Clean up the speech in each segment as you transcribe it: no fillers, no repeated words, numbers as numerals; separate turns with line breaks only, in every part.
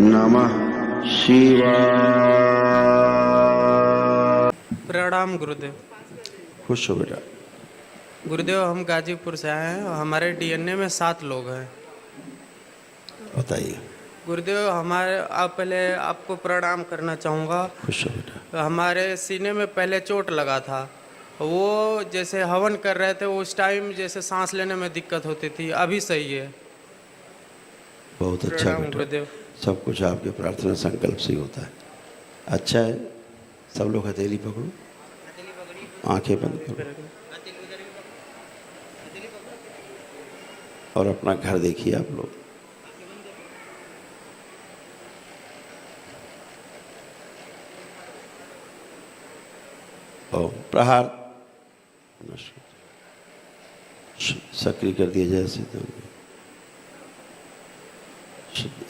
नमः शिवाय।
प्रणाम गुरुदेव।
खुश हो बेटा।
गुरुदेव, हम गाजीपुर से आए हैं और हमारे डीएनए में 7 लोग हैं।
बताइए।
गुरुदेव, हमारे आप पहले आपको प्रणाम करना चाहूँगा।
खुश हो बेटा।
हमारे सीने में पहले चोट लगा था, वो जैसे हवन कर रहे थे उस टाइम जैसे सांस लेने में दिक्कत होती थी, अभी सही है।
बहुत अच्छा
प्रणाम
बेटा।
गुरुदेव।
सब कुछ आपके प्रार्थना संकल्प से ही होता है। अच्छा है। सब लोग हथेली पकड़ो, आंखें बंद करो और अपना घर देखिए आप लोग। और प्रहार सक्रिय कर दिया जाए सीधे।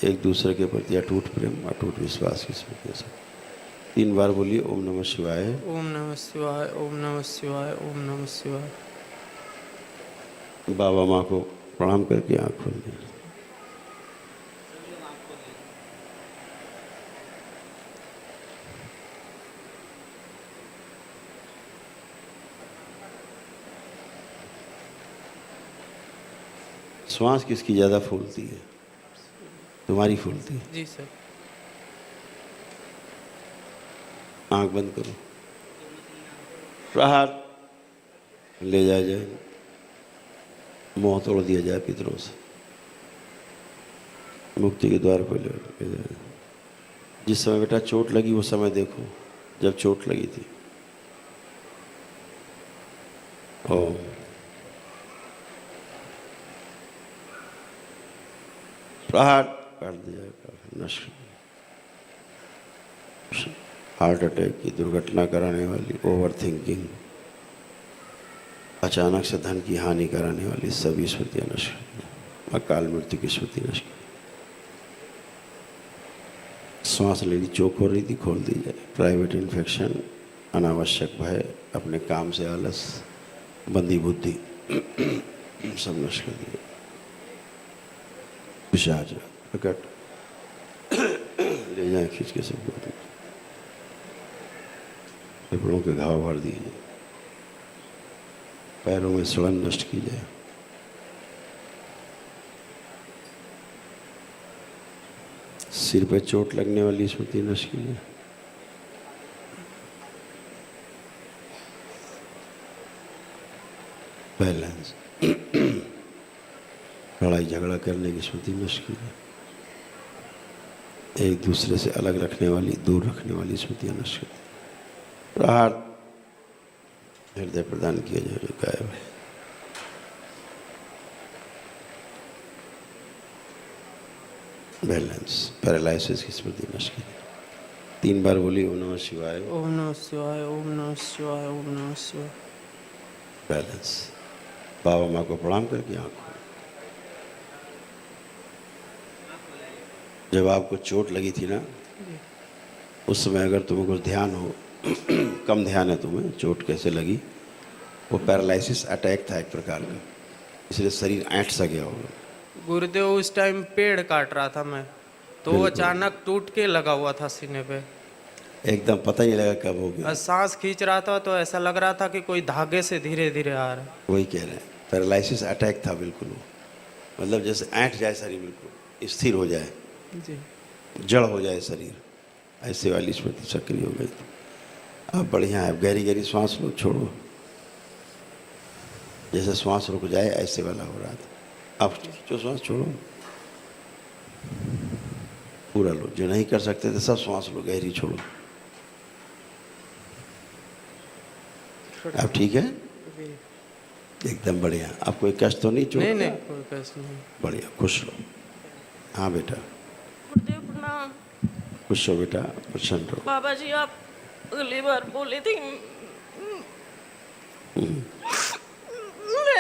एक दूसरे के प्रति अटूट प्रेम, अटूट विश्वास की स्मृति से 3 बार बोलिए ओम नमः शिवाय।
ओम नमः शिवाय, ओम नमः शिवाय, ओम नमः शिवाय।
बाबा माँ को प्रणाम करके आँख खोल दी। श्वास किसकी ज्यादा फूलती है? तुम्हारी फूलती है।
जी सर।
आंख बंद करो। प्रहार ले जाया जाए, मोह तोड़ दिया जाए पितरों से, मुक्ति के द्वार पर ले जाए। जिस समय बेटा चोट लगी वो समय देखो जब चोट लगी थी। ओम। प्रहार काट दिया, नष्ट। हार्ट अटैक की दुर्घटना कराने वाली, ओवर थिंकिंग, अचानक से धन की हानि कराने वाली सभी स्मृतियां नष्ट, अकाल मृत्यु की स्मृति नष्ट। सांस लेनी चोक हो रही थी, खोल दी जाए। प्राइवेट इन्फेक्शन, अनावश्यक भय, अपने काम से आलस, बंदी बुद्धि सब नष्ट कर दिए। पिशाच प्रकट ले जाए खींच के सबको। फेफड़ों के घाव भर दिए, पैरों में सड़न नष्ट की जाए। सिर पे चोट लगने वाली स्मृति नष्ट की जाए। बैलेंस, लड़ाई झगड़ा करने की स्मृति नष्ट की जाए। एक दूसरे से अलग रखने वाली, दूर रखने वाली स्मृतियां नष्ट कर दी। प्रहार हृदय प्रदान किया जाए जो गायब है। बैलेंस, पैरालिसिस की स्मृति नष्ट की। 3 बार बोली ओम नमः शिवाय।
ओम नमः शिवाय, ओम नमः शिवाय, ओम नमः शिवाय।
बैलेंस। बाबा माँ को प्रणाम करके आँख खोलो। जब आपको चोट लगी थी ना, उस समय अगर तुम्हें कुछ ध्यान हो कम ध्यान है तुम्हें, चोट कैसे लगी, वो पैरालिसिस अटैक था एक प्रकार का, इसलिए शरीर ऐंठ सा गया होगा।
गुरुदेव, उस टाइम पेड़ काट रहा था मैं, तो वो अचानक टूट के लगा हुआ था सीने पे।
एकदम पता ही नहीं लगा कब हो गया।
और सांस खींच रहा था तो ऐसा लग रहा था कि कोई धागे से धीरे धीरे आ रहा है।
वही कह रहे हैं, पैरालिसिस अटैक था बिल्कुल वो। मतलब जैसे ऐंठ जाए शरीर, बिल्कुल स्थिर हो जाए,
जी।
जड़ हो जाए शरीर, ऐसे वाली स्मृति सक्रिय हो गई थी। अब बढ़िया है, गहरी गहरी श्वास लो, छोड़ो। जैसे श्वास रुक जाए ऐसे वाला हो रहा था। अब जो श्वास छोड़ो, पूरा लो। जो नहीं कर सकते थे सब श्वास लो, गहरी छोड़ो। अब ठीक है, एकदम बढ़िया। अब कोई कष्ट तो नहीं? चोट
नहीं
का?
नहीं, कोई कष्ट नहीं।
बढ़िया, खुश रहो। हाँ बेटा,
गुरुदेव प्रणाम।
खुश हो बेटा, प्रसन्न रहो।
बाबा जी, आप अगली बार बोले थे मैं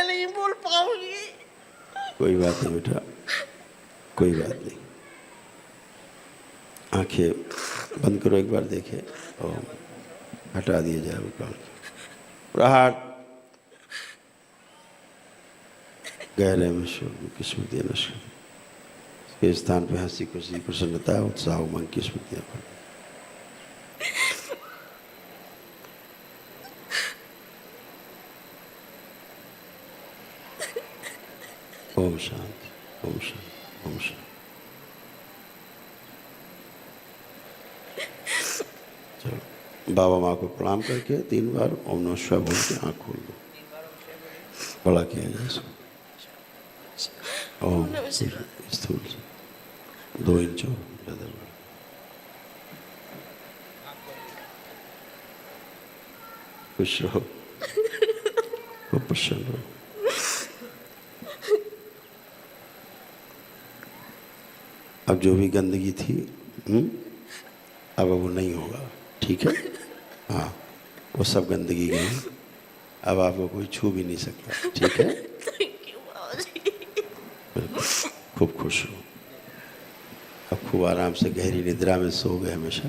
नहीं बोल पाऊंगी।
कोई बात नहीं बेटा, कोई बात नहीं। आंखें बंद करो, एक बार देखे और हटा दिए जाए वो काल। प्रहार गहरे में स्मृति नष्ट। के स्थान पे हंसी खुशी प्रसन्नता उत्साह उमंग की स्मृतियाँ पड़। ओम शांति ओम शांति ओम शांति। चलो बाबा माँ को प्रणाम करके 3 बार ओम नमः शिवाय बोल के आँख खोल दो। बड़ा किया जाए इसको। ओम स्थूल से 2 इंच हो ज़्यादा बड़ा। खुश रहो खूब प्रसन्न रहो। अब जो भी गंदगी थी अब वो नहीं होगा, ठीक है? हाँ, वो सब गंदगी गई, अब आपको कोई छू भी नहीं सकता, ठीक है?
थैंक यू बाबा जी।
बिल्कुल, खूब खुश हो। अब खूब आराम से गहरी निद्रा में सो गए हमेशा।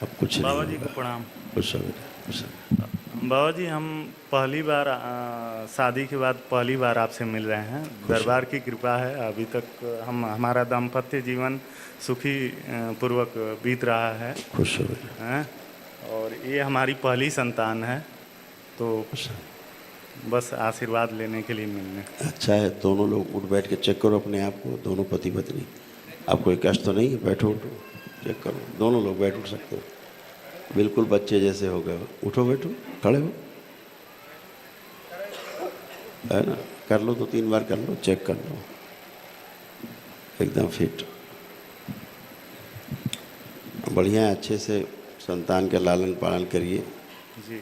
अब कुछ
बाबा
नहीं
जी को
होगा।
प्रणाम।
खुश हो बेटा, खुश हो।
बाबा जी हम पहली बार शादी के बाद पहली बार आपसे मिल रहे हैं। दरबार की कृपा है अभी तक हमारा दाम्पत्य जीवन सुखी पूर्वक बीत रहा है।
खुश हो बेटा,
हैं? और ये हमारी पहली संतान है, तो
खुश हो।
बस आशीर्वाद लेने के लिए मिलने।
अच्छा है, दोनों लोग उठ बैठ के चेक करो अपने आप को, दोनों पति पत्नी। आप कोई कष्ट तो नहीं है? बैठो उठो चेक करो, दोनों लोग बैठ उठ सकते हो, बिल्कुल बच्चे जैसे हो गए। उठो बैठो खड़े हो, है ना? कर लो 2-3 बार कर लो, चेक कर लो, एकदम फिट बढ़िया है। अच्छे से संतान का लालन पालन करिए।
जी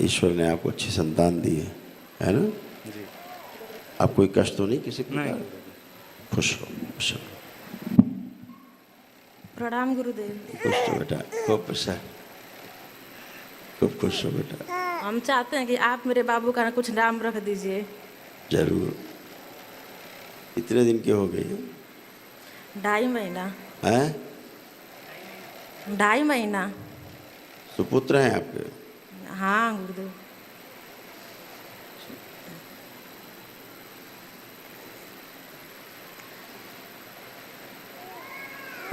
ईश्वर ने आपको अच्छी संतान दी है ना?
जी।
आप कोई कष्ट तो नहीं किसी प्रकार?
नहीं।
खुश हो, खुश हो।
प्रणाम गुरुदेव।
खुश हो बेटा, खूब खुश है, खूब खुश हो बेटा।
हम चाहते हैं कि आप मेरे बाबू का कुछ नाम रख दीजिए।
जरूर। कितने दिन के हो गए
2.5 महीना।
हैं?
2.5 महीना।
सुपुत्र हैं आपके?
हाँ गुरुदेव।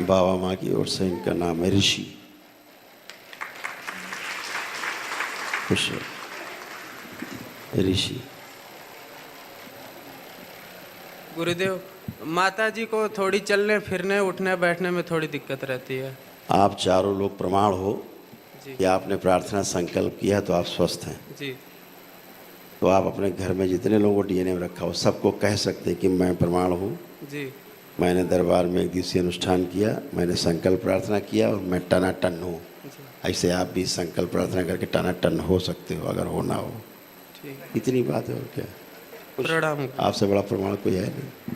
बाबा माँ की ओर से इनका नाम है ऋषि। खुश हो ऋषि।
गुरुदेव माता जी को थोड़ी चलने फिरने उठने बैठने में थोड़ी दिक्कत रहती है।
आप चारों लोग प्रमाण हो
जी
कि आपने प्रार्थना संकल्प किया तो आप स्वस्थ हैं।
जी
तो आप अपने घर में जितने लोगों को डीएनए में रखा हो सबको कह सकते हैं कि मैं प्रमाण हूँ,
जी
मैंने दरबार में 1 दिवसीय अनुष्ठान किया, मैंने संकल्प प्रार्थना किया और मैं टनाटन हूँ।
जी
ऐसे आप भी संकल्प प्रार्थना करके टनाटन हो सकते हो अगर होना हो।
ठीक है।
इतनी बात है और क्या?
प्रणाम।
आपसे बड़ा प्रमाण कोई है नहीं।